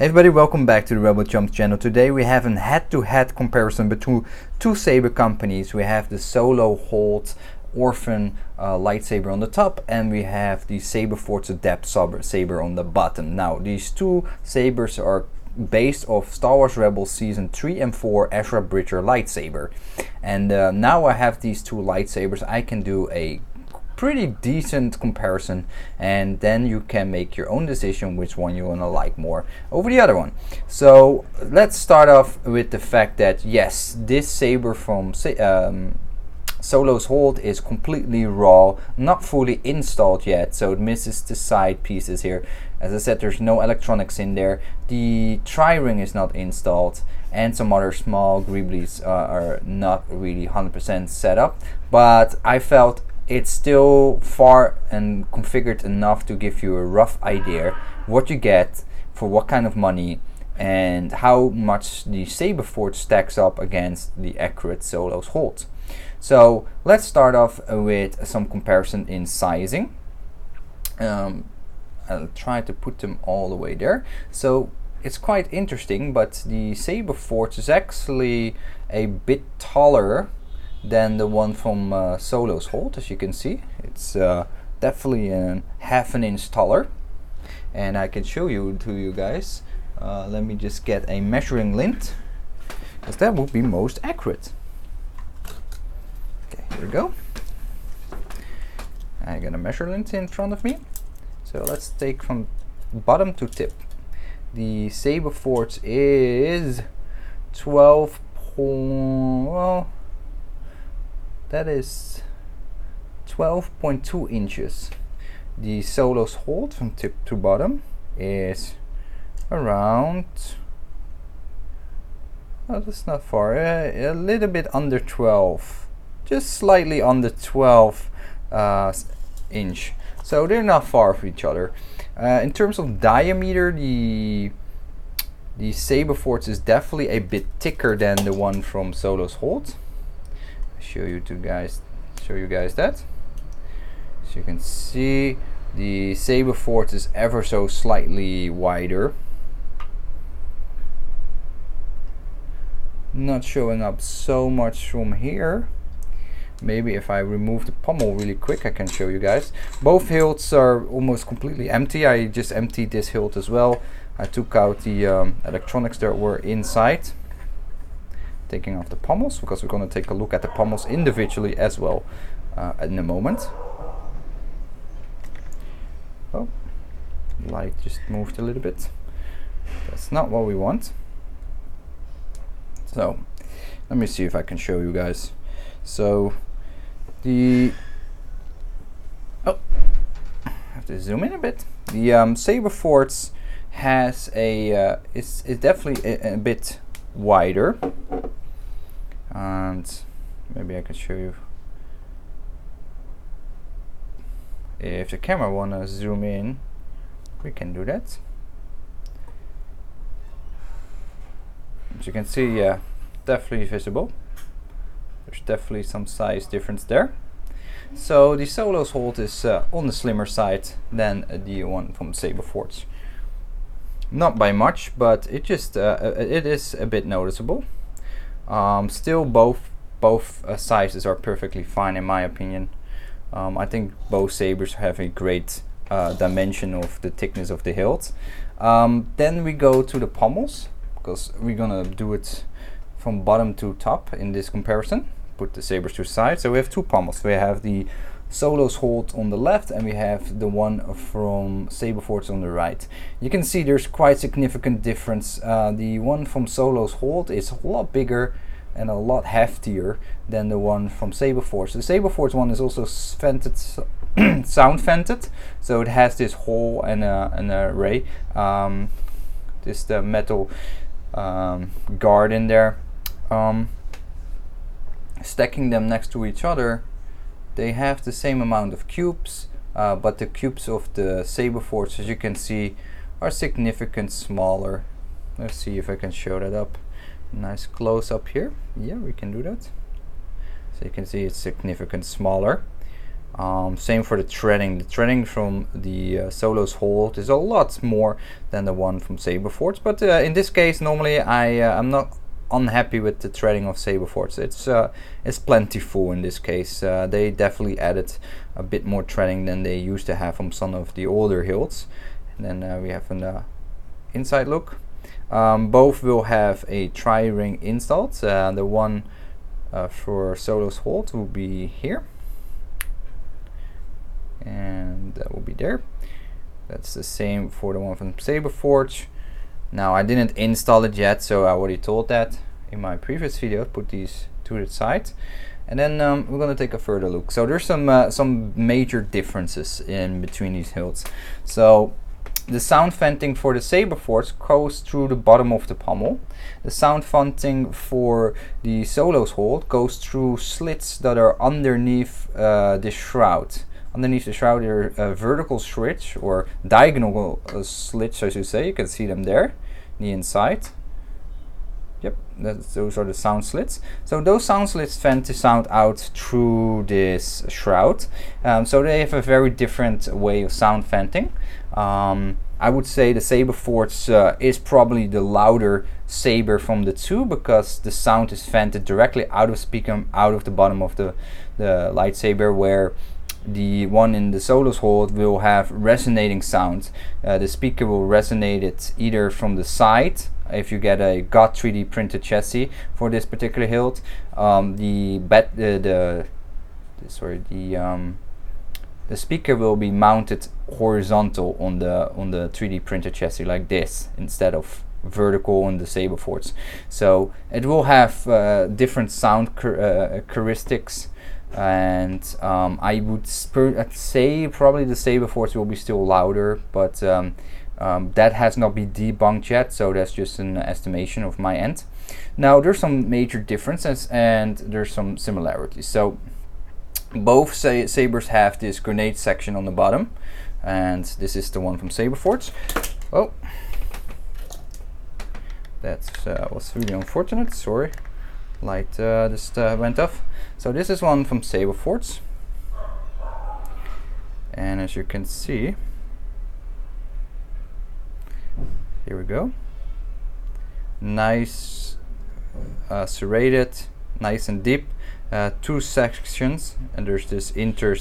Hey everybody, welcome back to the Rebel Jump channel. Today we have a head-to-head comparison between two saber companies. We have the Solo Hold Orphane lightsaber on the top, and we have the Saberforge Adept saber on the bottom. Now these two sabers are based off Star Wars Rebels Season 3 and 4 Ezra Bridger lightsaber. And now I have these two lightsabers. I can do a pretty decent comparison, and then you can make your own decision which one you want to like more over the other one. So let's start off with the fact that yes, this saber from Solo's Hold is completely raw, not fully installed yet, so it misses the side pieces here. As I said, there's no electronics in there. The tri-ring is not installed, and some other small greeblies are not really 100% set up, but I felt it's still far and configured enough to give you a rough idea what you get for what kind of money and how much the Saberforge stacks up against the accurate Solo's Hold. So let's start off with some comparison in sizing. I'll try to put them all the way there. So it's quite interesting, but the Saberforge is actually a bit taller than the one from Solo's Hold. As you can see, it's definitely half an inch taller, and I can show you to you guys. Let me just get a measuring lint, because that would be most accurate. Okay, here we go. I got a measuring lint in front of me, so let's take from bottom to tip. The Saberforge is 12. Well, that is 12.2 inches. The Solo's Hold from tip to bottom is around, oh, that's not far, a little bit under 12, just slightly under 12 inch. So they're not far from each other. In terms of diameter, the Saberforge is definitely a bit thicker than the one from Solo's Hold. Show you guys that. So you can see the Saberforge is ever so slightly wider. Not showing up so much from here. Maybe if I remove the pommel really quick, I can show you guys. Both hilts are almost completely empty. I just emptied this hilt as well. I took out the electronics that were inside, taking off the pommels, because we're going to take a look at the pommels individually as well in a moment. Oh, light just moved a little bit. That's not what we want. So let me see if I can show you guys. So the I have to zoom in a bit. The Saberforge has a it's definitely a bit wider, and maybe I can show you if the camera wanna zoom in. We can do that. As you can see, yeah, definitely visible. There's definitely some size difference there. So the Solo's Hold is on the slimmer side than the one from Saberforge. Not by much, but it just it is a bit noticeable. Still, both sizes are perfectly fine in my opinion. I think both sabers have a great dimension of the thickness of the hilt. Then we go to the pommels, because we're gonna do it from bottom to top in this comparison. Put the sabers to side. So we have two pommels. We have the Solo's Hold on the left, and we have the one from Saberforge on the right. You can see there's quite significant difference. The one from Solo's Hold is a lot bigger and a lot heftier than the one from Saberforge. The Saberforge one is also vented, sound vented, so it has this hole and an array, this the metal guard in there. Stacking them next to each other, they have the same amount of cubes, but the cubes of the Saberforge, as you can see, are significantly smaller. Let's see if I can show that up. Nice close up here. Yeah, we can do that. So you can see it's significantly smaller. Same for the threading. The threading from the Solo's hold is a lot more than the one from Saberforge, but in this case normally I'm not unhappy with the threading of Saberforge. It's plentiful in this case. They definitely added a bit more threading than they used to have from some of the older hilts. And then we have an inside look. Both will have a tri-ring installed. The one for Solo's hold will be here, and that will be there. That's the same for the one from Saberforge. Now I didn't install it yet, so I already told that in my previous video. Put these to the side, and then we're gonna take a further look. So there's some major differences in between these hilts. So the sound venting for the Saberforge goes through the bottom of the pommel. The sound venting for the Solo's hold goes through slits that are underneath the shroud. Underneath the shroud there are vertical slits, or diagonal slits, I should say. You can see them there, the inside. Yep, those are the sound slits. So those sound slits vent the sound out through this shroud. So they have a very different way of sound venting. I would say the Saberforge is probably the louder saber from the two, because the sound is vented directly out of speaker, out of the bottom of the lightsaber, where the one in the Solo's hold will have resonating sound. The speaker will resonate it either from the side, if you get a God 3D printed chassis for this particular hilt. The speaker will be mounted horizontal on the 3D printed chassis like this, instead of vertical on the Saberforge. So it will have different sound characteristics. And I would say probably the Saberforge will be still louder, but that has not been debunked yet, so that's just an estimation of my end. Now there's some major differences and there's some similarities. So both sabers have this grenade section on the bottom, and this is the one from Saberforge. Oh, that was really unfortunate, sorry. Light just went off. So this is one from Saberforge, and as you can see, here we go. Nice serrated, nice and deep. Two sections, and there's this inter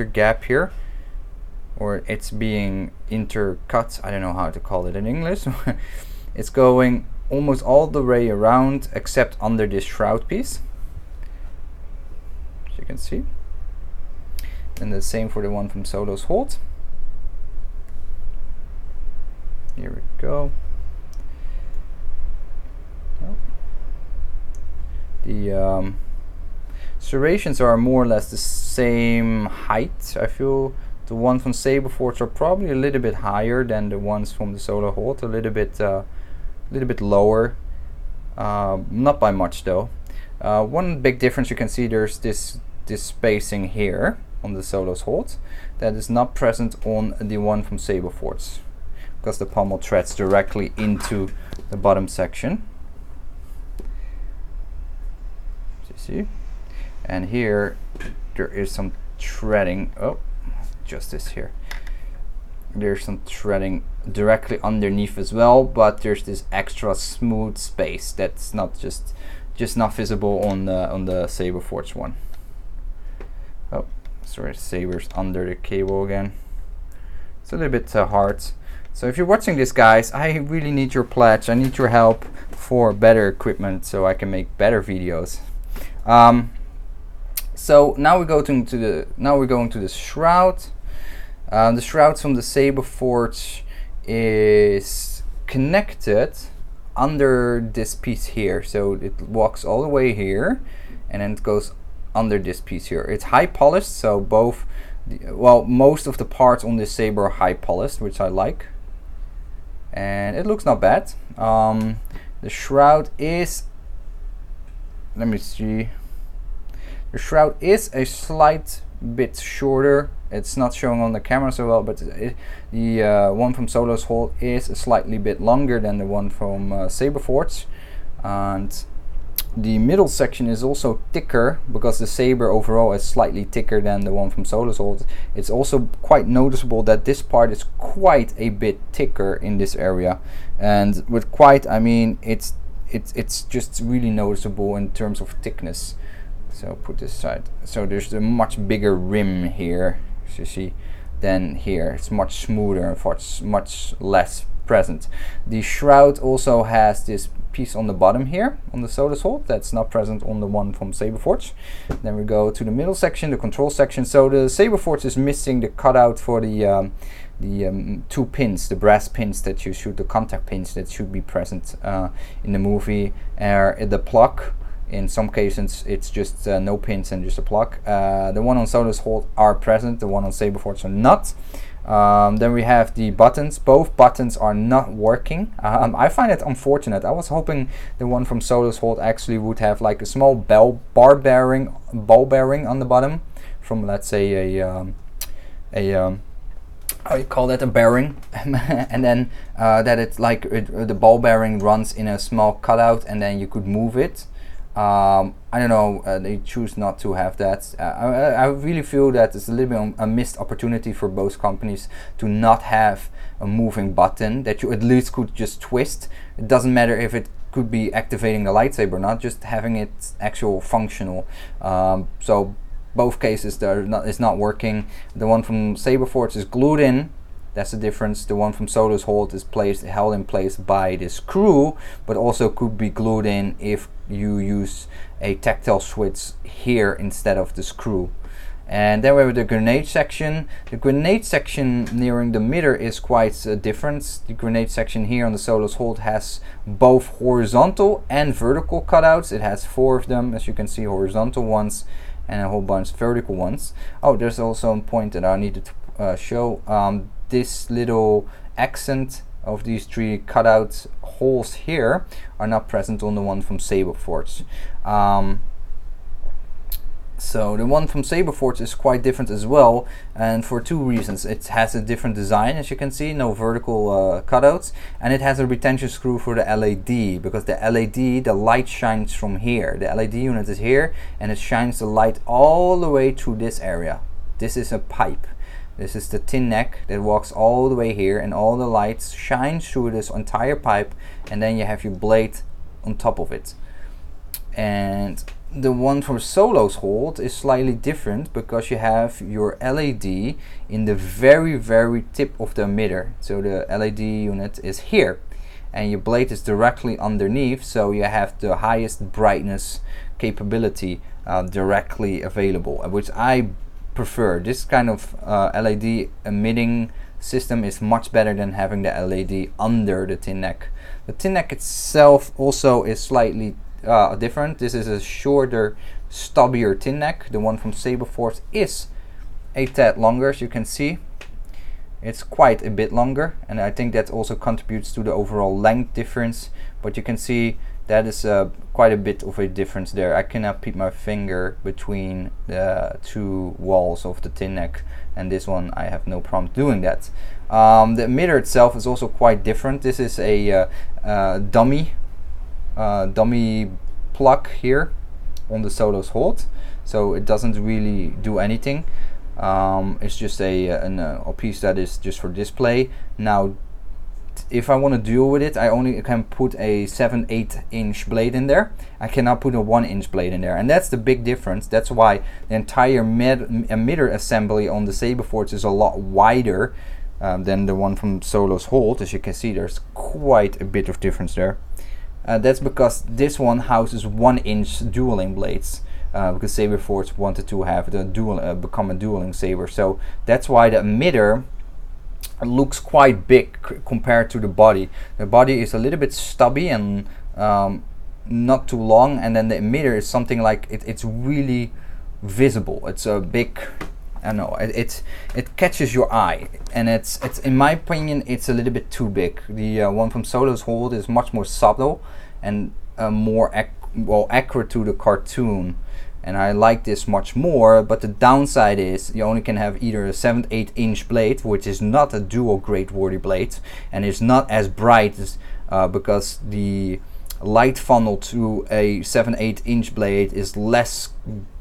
gap here, or it's being intercut. I don't know how to call it in English. It's going almost all the way around except under this shroud piece, as you can see. And the same for the one from Solo's hold. Here we go. Oh. The serrations are more or less the same height. I feel the one from Saberforge are probably a little bit higher than the ones from the Solo hold, a little bit lower, not by much though. One big difference you can see, there's this spacing here on the Solo's hold that is not present on the one from Saberforge, because the pommel threads directly into the bottom section. You see, and here there is some threading. Oh, just this here. There's some threading directly underneath as well, but there's this extra smooth space that's not just not visible on the Saberforge one. Oh, sorry, saber's under the cable again. It's a little bit hard. So if you're watching this, guys, I really need your pledge. I need your help for better equipment so I can make better videos. So now we're going to the shroud. The shroud from the Saberforge is connected under this piece here, so it walks all the way here and then it goes under this piece here. It's high polished, so most of the parts on this saber are high polished, which I like, and it looks not bad. The shroud is, let me see, the shroud is a slight bit shorter. It's not showing on the camera so well, but the one from Solo's hold is a slightly bit longer than the one from Saberforge, and The middle section is also thicker because the saber overall is slightly thicker than the one from Solos Hold. It's also quite noticeable that this part is quite a bit thicker in this area, and with quite I mean it's just really noticeable in terms of thickness. So put this side. So there's a much bigger rim here, as you see, than here. It's much smoother and much less present. The Shroud also has this piece on the bottom here on the Solos Hold that's not present on the one from Saberforge. Then we go to the middle section, the control section. So the Saberforge is missing the cutout for the two pins, the brass pins that you shoot, the contact pins that should be present in the movie. The plug, in some cases it's just no pins and just a plug. The one on Solos Hold are present, the one on Saberforge are not. Then we have the buttons. Both buttons are not working. I find it unfortunate. I was hoping the one from Solos Hold actually would have like a small ball bearing on the bottom from, let's say, a how you call that, a bearing, and then that it's like the ball bearing runs in a small cutout, and then you could move it. I don't know, they choose not to have that. I really feel that it's a little bit a missed opportunity for both companies to not have a moving button that you at least could just twist. It doesn't matter if it could be activating the lightsaber or not, just having it actual functional. So both cases it's not working. The one from Saberforge is glued in. That's the difference. The one from Solos Hold is held in place by this screw, but also could be glued in if you use a tactile switch here instead of the screw. And then we have the grenade section. The grenade section nearing the middle is quite different. The grenade section here on the Solos Hold has both horizontal and vertical cutouts. It has 4 of them, as you can see, horizontal ones and a whole bunch vertical ones. Oh, there's also a point that I needed to show. This little accent of these 3 cutout holes here are not present on the one from Saberforge. So the one from Saberforge is quite different as well, and for 2 reasons. It has a different design, as you can see, no vertical cutouts, and it has a retention screw for the LED, because the LED, the light shines from here. The LED unit is here, and it shines the light all the way through this area. This is a pipe. This is the tin neck that walks all the way here, and all the lights shine through this entire pipe, and then you have your blade on top of it. And the one from Solos Hold is slightly different because you have your LED in the very, very tip of the emitter. So the LED unit is here, and your blade is directly underneath, so you have the highest brightness capability directly available, which I prefer. This kind of LED emitting system is much better than having the LED under the tin neck. The tin neck itself also is slightly different. This is a shorter, stubbier tin neck. The one from Saberforge is a tad longer, as you can see. It's quite a bit longer, and I think that also contributes to the overall length difference, but you can see that is quite a bit of a difference there. I cannot put my finger between the 2 walls of the tin neck, and this one I have no problem doing that. The emitter itself is also quite different. This is a dummy plug here on the Solos Hold, so it doesn't really do anything. It's just a piece that is just for display. Now, if I want to deal with it, I only can put a 7/8 inch blade in there. I cannot put a 1 inch blade in there, and that's the big difference. That's why the entire emitter assembly on the Saberforge is a lot wider than the one from Solos Hold. As you can see, there's quite a bit of difference there. That's because this one houses 1 inch dueling blades, because Saberforge wanted to have the become a dueling saber. So that's why the emitter looks quite big compared to the body. The body is a little bit stubby and not too long, and then the emitter is something like it's really visible. It's a big, I don't know, it catches your eye, and it's in my opinion it's a little bit too big. The one from Solos Hold is much more subtle and more accurate to the cartoon, and I like this much more. But the downside is you only can have either a 7/8 inch blade, which is not a dual grade worthy blade, and it's not as bright as because the light funnel to a 7/8 inch blade is less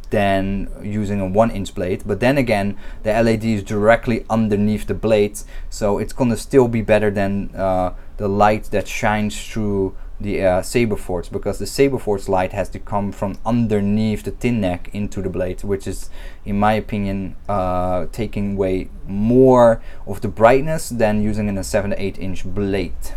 than using a 1-inch blade, but then again the LED is directly underneath the blade, so it's gonna still be better than the light that shines through the Saberforge, because the Saberforge light has to come from underneath the tin neck into the blade, which is, in my opinion, taking away more of the brightness than using in a 7/8 inch blade.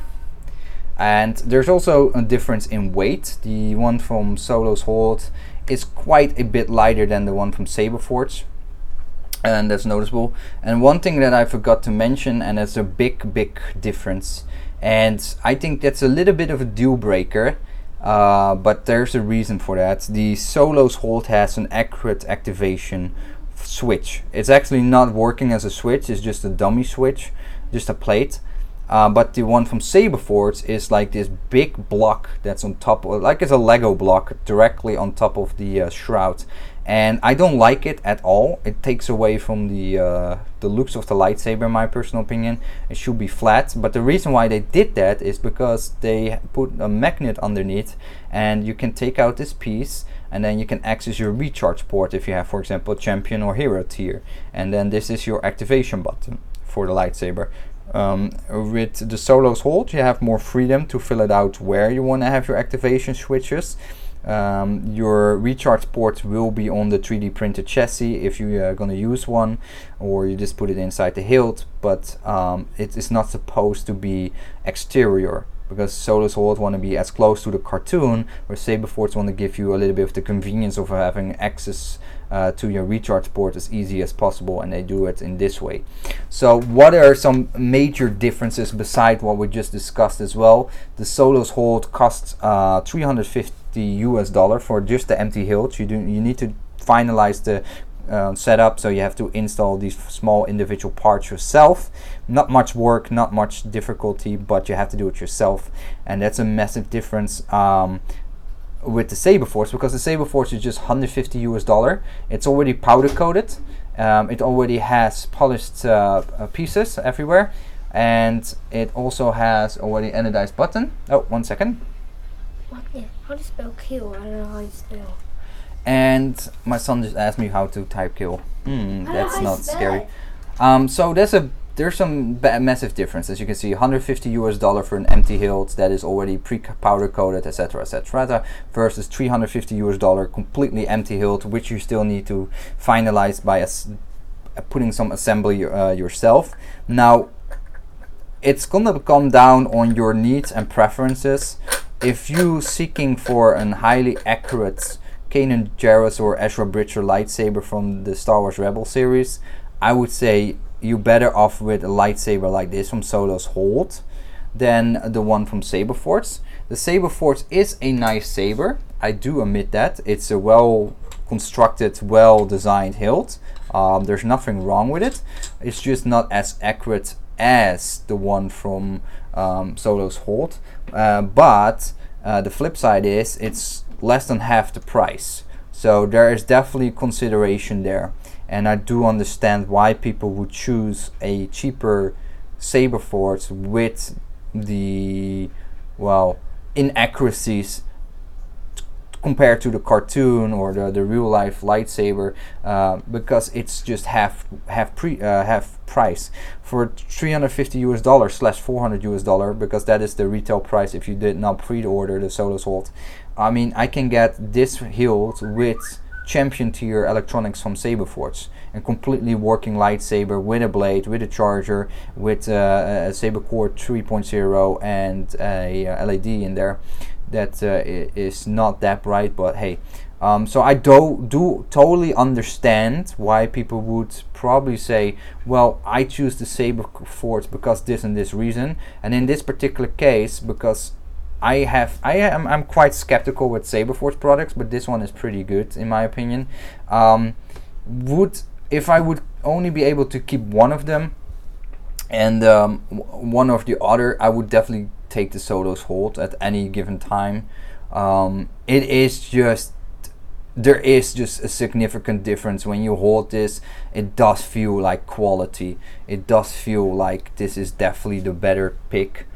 And there's also a difference in weight. The one from Solo's Hold is quite a bit lighter than the one from Saberforge, and that's noticeable. And one thing that I forgot to mention, and that's a big difference, and I think that's a little bit of a deal breaker, but there's a reason for that. The Solo's Hold has an accurate activation switch. It's actually not working as a switch, it's just a dummy switch, just a plate. But the one from Saberforge is like this big block that's on top, like it's a Lego block directly on top of the Shroud, and I don't like it at all. It takes away from the looks of the lightsaber, in my personal opinion. It should be flat, but the reason why they did that is because they put a magnet underneath, and you can take out this piece and then you can access your recharge port if you have, for example, champion or hero tier, and then this is your activation button for the lightsaber. With the Solo's Hold, you have more freedom to fill it out where you want to have your activation switches. Your recharge port will be on the 3D printed chassis if you are going to use one, or you just put it inside the hilt, but it is not supposed to be exterior, because Solo's Hold want to be as close to the cartoon, where Saberforge want to give you a little bit of the convenience of having access to your recharge port as easy as possible, and they do it in this way. So what are some major differences beside what we just discussed as well? The Solo's Hold costs $350 for just the empty hilt. You need to finalize the setup, so you have to install these small individual parts yourself. Not much work, not much difficulty, but you have to do it yourself, and that's a massive difference with the Saberforge, because the Saberforge is just $150. It's already powder coated, it already has polished pieces everywhere, and it also has already anodized button. Oh, 1 second. What? Yeah. How do you spell kill? I don't know how you spell. And my son just asked me how to type kill. That's not scary. So there's some massive difference. As you can see, $150 for an empty hilt that is already pre-powder coated, etc., versus $350 completely empty hilt, which you still need to finalize by putting some assembly yourself. Now, it's gonna come down on your needs and preferences. If you seeking for an highly accurate Kanan Jarrus or Ezra Bridger lightsaber from the Star Wars Rebel series, I would say you're better off with a lightsaber like this from Solo's Hold than the one from Saberforge. The Saberforge is a nice saber, I do admit that. It's a well constructed, well designed hilt. There's nothing wrong with it. It's just not as accurate as the one from Solo's Hold. But the flip side is it's less than half the price. So there is definitely consideration there. And I do understand why people would choose a cheaper Saberforge with the, well, inaccuracies compared to the cartoon or the real life lightsaber, because it's just half price for $350 / $400, because that is the retail price if you did not pre-order the Solo's Hold. I mean, I can get this hilt with champion tier electronics from Saberforge, and completely working lightsaber with a blade, with a charger, with a Saber Core 3.0 and a LED in there that is not that bright, but hey. So I do totally understand why people would probably say, well, I choose the Saberforge because this and this reason, and in this particular case, because I'm quite skeptical with Saberforge products, but this one is pretty good in my opinion. If I would only be able to keep one of them and one of the other, I would definitely take the Solo's Hold at any given time. There is just a significant difference when you hold this. It does feel like quality. It does feel like this is definitely the better pick.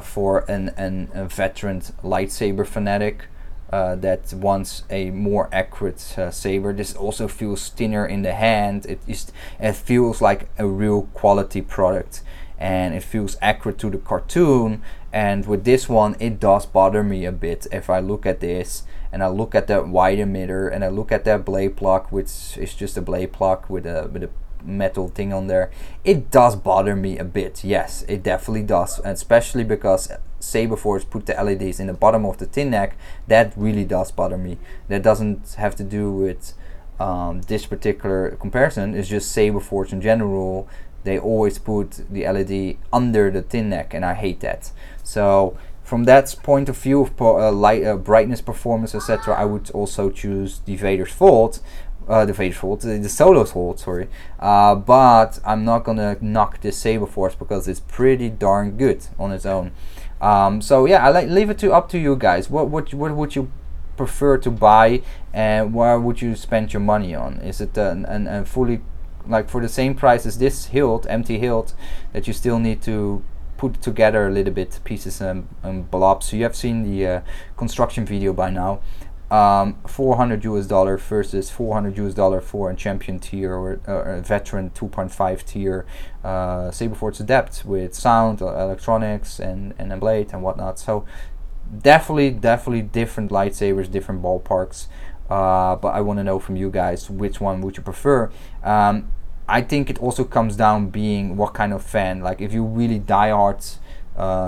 for a veteran lightsaber fanatic that wants a more accurate saber. This also feels thinner in the hand. It feels like a real quality product, and it feels accurate to the cartoon. And with this one, it does bother me a bit. If I look at this and I look at that wide emitter and I look at that blade plug, which is just a blade plug with a metal thing on there, it does bother me a bit. Yes, it definitely does, and especially because Saberforge put the LEDs in the bottom of the tin neck. That really does bother me. That doesn't have to do with this particular comparison. It's just Saberforge in general. They always put the LED under the tin neck, and I hate that. So from that point of view of light, brightness, performance, etc., I would also choose the Vader's Vault. The Solo's Vault, sorry. But I'm not gonna knock this Saberforge because it's pretty darn good on its own. So yeah, I leave it up to you guys. What would you prefer to buy, and where would you spend your money on? Is it a fully, like, for the same price as this hilt, empty hilt, that you still need to put together a little bit pieces and blobs? So you have seen the construction video by now. $400 versus $400 for a champion tier or a veteran 2.5 tier Saberforge adept with sound, electronics, and a blade and whatnot. So definitely different lightsabers, different ballparks. But I want to know from you guys, which one would you prefer? I think it also comes down being what kind of fan. Like, if you're really diehard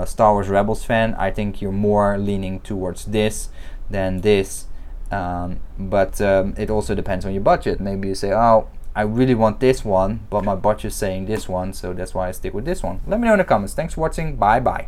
Star Wars Rebels fan, I think you're more leaning towards this than this. But it also depends on your budget. Maybe you say, oh, I really want this one, but my budget's saying this one, so that's why I stick with this one. Let me know in the comments. Thanks for watching. Bye bye.